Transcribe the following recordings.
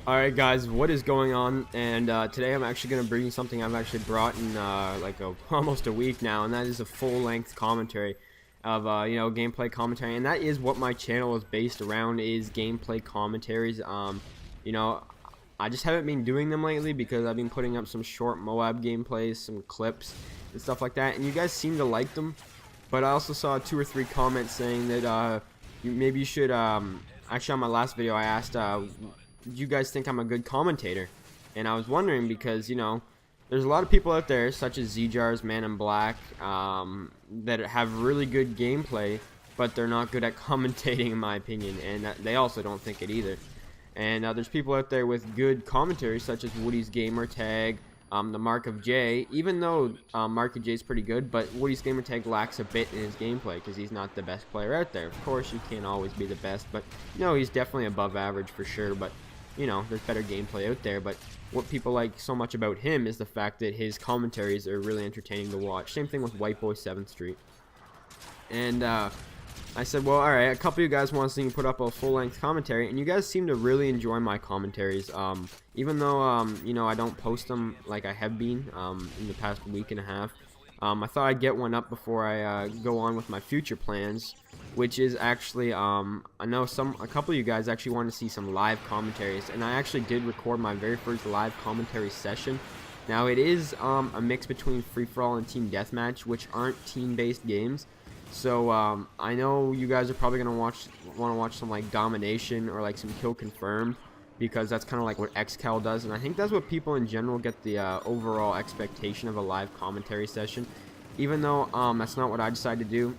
Alright guys, what is going on? And today I'm actually going to bring you something I've actually brought in almost a week now, and that is a full-length commentary of gameplay commentary. And that is what my channel is based around, is gameplay commentaries. You know, I just haven't been doing them lately because I've been putting up some short MOAB gameplays, some clips and stuff like that, and you guys seem to like them. But I also saw 2 or 3 comments saying that maybe you should actually, on my last video I asked do you guys think I'm a good commentator? And I was wondering because, there's a lot of people out there, such as ZJars, Man in Black, that have really good gameplay, but they're not good at commentating, in my opinion, and they also don't think it either. And there's people out there with good commentary, such as Woody's Gamer Tag, the Mark of J, even though Mark of J is pretty good, but Woody's Gamer Tag lacks a bit in his gameplay because he's not the best player out there. Of course, you can't always be the best, but he's definitely above average for sure. But there's better gameplay out there. But what people like so much about him is the fact that his commentaries are really entertaining to watch. Same thing with White Boy 7th Street. And I said, well, alright, a couple of you guys want to see me put up a full-length commentary, and you guys seem to really enjoy my commentaries. Even though, I don't post them like I have been in the past week and a half. I thought I'd get one up before I go on with my future plans, which is actually, I know a couple of you guys actually want to see some live commentaries, and I actually did record my very first live commentary session. Now, it is a mix between free-for-all and team deathmatch, which aren't team-based games. So I know you guys are probably gonna want to watch some like domination or like some kill confirmed, because that's kind of like what XCal does, and I think that's what people in general get the overall expectation of a live commentary session. Even though that's not what I decided to do.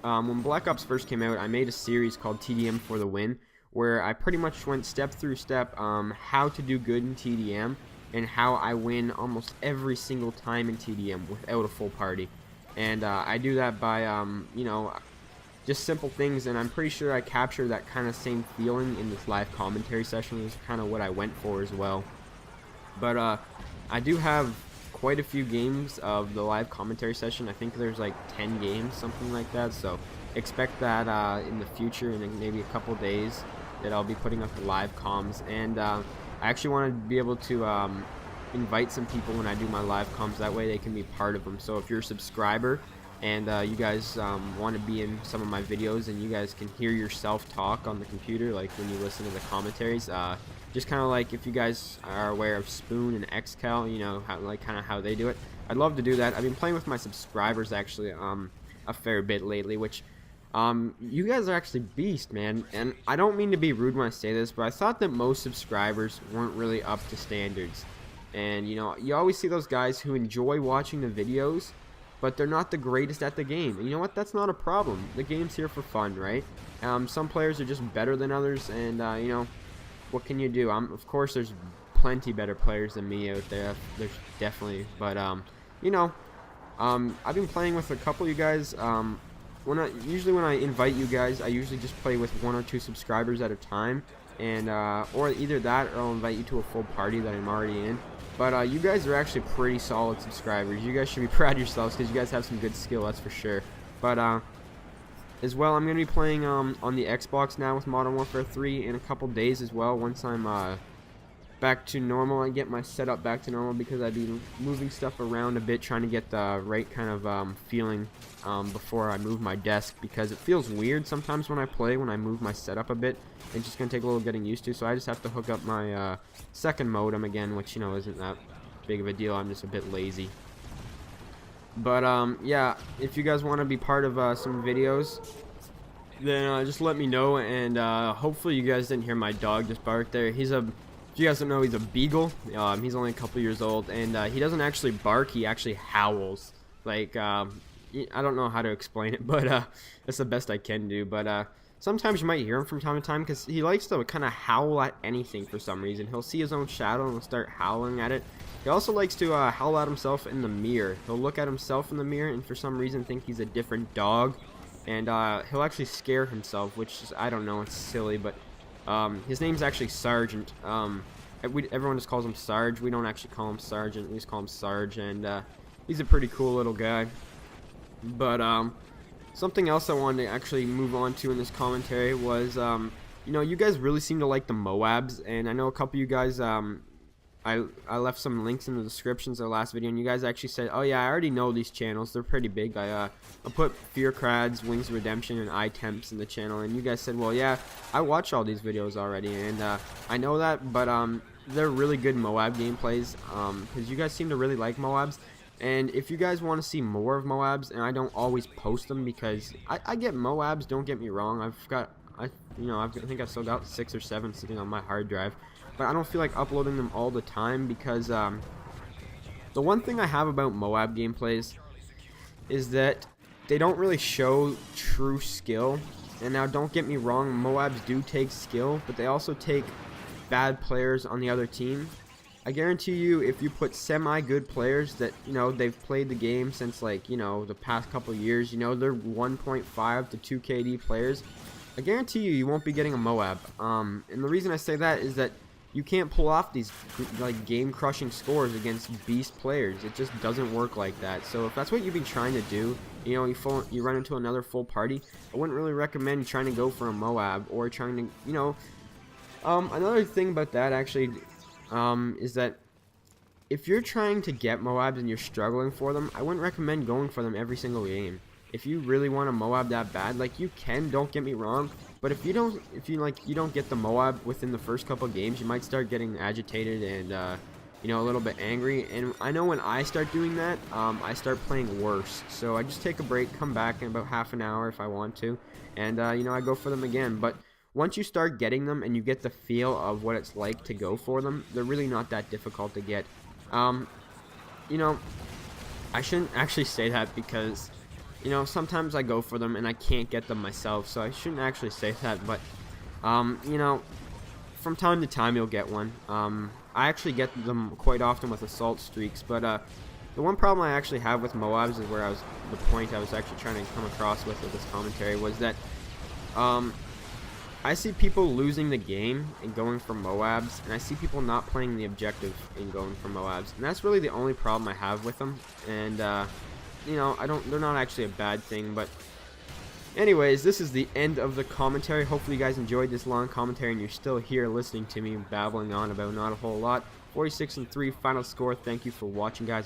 When Black Ops first came out, I made a series called TDM for the Win, where I pretty much went step through step how to do good in TDM and how I win almost every single time in TDM without a full party. And I do that by, just simple things, and I'm pretty sure I capture that kind of same feeling in this live commentary session. Is kind of what I went for as well. But I do have quite a few games of the live commentary session. I think there's like 10 games, something like that, so expect that in the future, in maybe a couple days, that I'll be putting up the live comms. And I actually want to be able to invite some people when I do my live comms, that way they can be part of them. So if you're a subscriber and you guys want to be in some of my videos and you guys can hear yourself talk on the computer, like when you listen to the commentaries, just kind of like if you guys are aware of Spoon and XCal, how they do it, I'd love to do that. I've been playing with my subscribers actually a fair bit lately, which you guys are actually beast, man. And I don't mean to be rude when I say this, but I thought that most subscribers weren't really up to standards. And you always see those guys who enjoy watching the videos, but they're not the greatest at the game. And you know what? That's not a problem. The game's here for fun, right? Some players are just better than others, and what can you do? Of course, there's plenty better players than me out there. There's definitely, but I've been playing with a couple of you guys. Usually when I invite you guys, I usually just play with 1 or 2 subscribers at a time, and or either that, or I'll invite you to a full party that I'm already in. But you guys are actually pretty solid subscribers. You guys should be proud of yourselves because you guys have some good skill, that's for sure. But as well, I'm going to be playing on the Xbox now with Modern Warfare 3 in a couple days as well, once I'm back to normal. I get my setup back to normal because I've been moving stuff around a bit, trying to get the right kind of feeling before I move my desk, because it feels weird sometimes when I move my setup a bit. It's just going to take a little getting used to, so I just have to hook up my second modem again, which isn't that big of a deal. I'm just a bit lazy. But yeah, if you guys want to be part of some videos, then just let me know. And hopefully you guys didn't hear my dog just bark there. If you guys don't know, he's a beagle. He's only a couple years old, and he doesn't actually bark, he actually howls. Like, I don't know how to explain it, but that's the best I can do. But sometimes you might hear him from time to time, because he likes to kind of howl at anything for some reason. He'll see his own shadow and he'll start howling at it. He also likes to howl at himself in the mirror. He'll look at himself in the mirror and for some reason think he's a different dog. And he'll actually scare himself, which is, I don't know, it's silly, but his name's actually Sergeant. Everyone just calls him Sarge. We don't actually call him Sergeant, we just call him Sarge, and he's a pretty cool little guy. But something else I wanted to actually move on to in this commentary was you know, you guys really seem to like the MOABs, and I know a couple of you guys, I left some links in the descriptions of the last video, and you guys actually said, oh yeah, I already know these channels, they're pretty big. I put Fear Crads, Wings of Redemption, and iTemps in the channel, and you guys said, well yeah, I watch all these videos already, and I know that, but they're really good MOAB gameplays, because you guys seem to really like MOABs. And if you guys want to see more of MOABs, and I don't always post them because I get MOABs, don't get me wrong, I think I've still got 6 or 7 sitting on my hard drive, but I don't feel like uploading them all the time because the one thing I have about MOAB gameplays is that they don't really show true skill. And now don't get me wrong, MOABs do take skill, but they also take bad players on the other team. I guarantee you, if you put semi-good players that, you know, they've played the game since, like, you know, the past couple years, you know, they're 1.5 to 2 KD players, I guarantee you won't be getting a MOAB. And the reason I say that is that you can't pull off these, like, game-crushing scores against beast players. It just doesn't work like that. So if that's what you've been trying to do, you know, you run into another full party, I wouldn't really recommend trying to go for a MOAB or trying to, you know, another thing about that, actually, is that if you're trying to get MOABs and you're struggling for them, I wouldn't recommend going for them every single game. If you really want a MOAB that bad, like, you can, don't get me wrong, but if you don't get the MOAB within the first couple games, you might start getting agitated and you know, a little bit angry. And I know when I start doing that, I start playing worse. So I just take a break, come back in about half an hour if I want to, and you know, I go for them again. But once you start getting them and you get the feel of what it's like to go for them, they're really not that difficult to get. You know, I shouldn't actually say that because, you know, sometimes I go for them and I can't get them myself, so I shouldn't actually say that, but, you know, from time to time you'll get one. I actually get them quite often with assault streaks, but, the one problem I actually have with MOABs is where the point I was actually trying to come across with this commentary was that, I see people losing the game and going for MOABs, and I see people not playing the objective and going for MOABs, and that's really the only problem I have with them. And you know, they're not actually a bad thing. But anyways, this is the end of the commentary. Hopefully you guys enjoyed this long commentary and you're still here listening to me babbling on about not a whole lot. 46-3 final score. Thank you for watching, guys.